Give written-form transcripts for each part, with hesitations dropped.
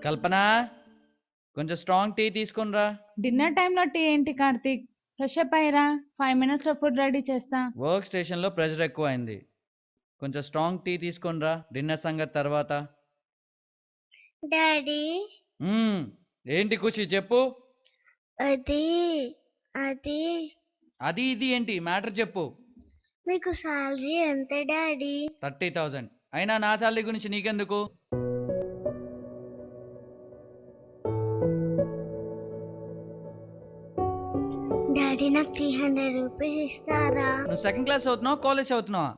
కల్పన, కొంచెం strong tea తీసుకునిరా. Dinner టైంలో టీ ఏంటి కార్తీక్? ఫ్రెష్ అప్ అయ్యిరా, 5 minutes లో ఫుడ్ రెడీ చేస్తా. వర్క్ స్టేషన్లో ప్రెషర్ ఎక్కువ అయింది. కొంచెం స్ట్రాంగ్ టీ తీసుకునిరా, డిన్నర్ సంగతి తర్వాత. డాడీ మ్మ్, ఏంటి ఖుషి చెప్పు. అది అది అది ఇది ఏంటి మ్యాటర్ చెప్పు. మీకు శాలరీ ఎంత డాడీ? 30,000. అయినా నా శాలరీ గురించి నీకెందుకు? డాడీ నాకు 300 రూపీస్ ఇస్తారా? నువ్వు సెకండ్ క్లాస్ అవుతున్నావా, కాలేజ్ అవుతున్నావా?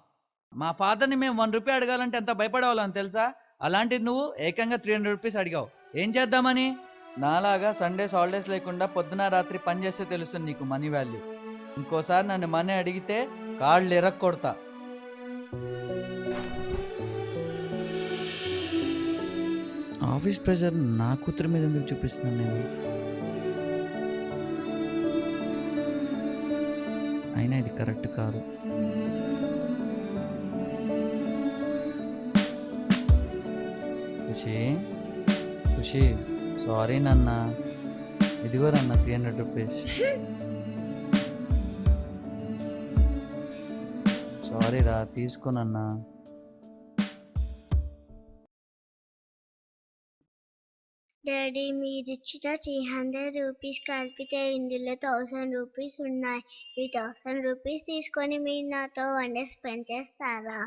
మా ఫాదర్ని మేము 1 రూపీ అడగాలంటే ఎంత భయపడేవాళ్ళని తెలుసా? అలాంటిది నువ్వు ఏకంగా 300 రూపీస్ అడిగావు. ఏం చేద్దామని? నాలాగా సండేస్ హాలిడేస్ లేకుండా పొద్దున రాత్రి పని చేస్తే తెలుస్తుంది నీకు మనీ వాల్యూ. ఇంకోసారి నన్ను మనీ అడిగితే కాళ్ళు ఇరక్కొడతా. ఆఫీస్ ప్రెషర్ నా కూతురు మీద ఎందుకు చూపిస్తున్నాను నేను? అయినా ఇది కరెక్ట్ కాదు. ఖుషి, ఖుషి, సారీ నాన్న. ఇదిగో నాన్న 300 రూపీస్. సారీ రా, తీసుకోనన్నా. డాడీ మీరిచ్చిన 300 రూపీస్ కలిపితే ఇందులో 1000 రూపీస్ ఉన్నాయి. ఈ 1000 రూపీస్ తీసుకొని మీరు నాతో 1 డే స్పెండ్ చేస్తారా?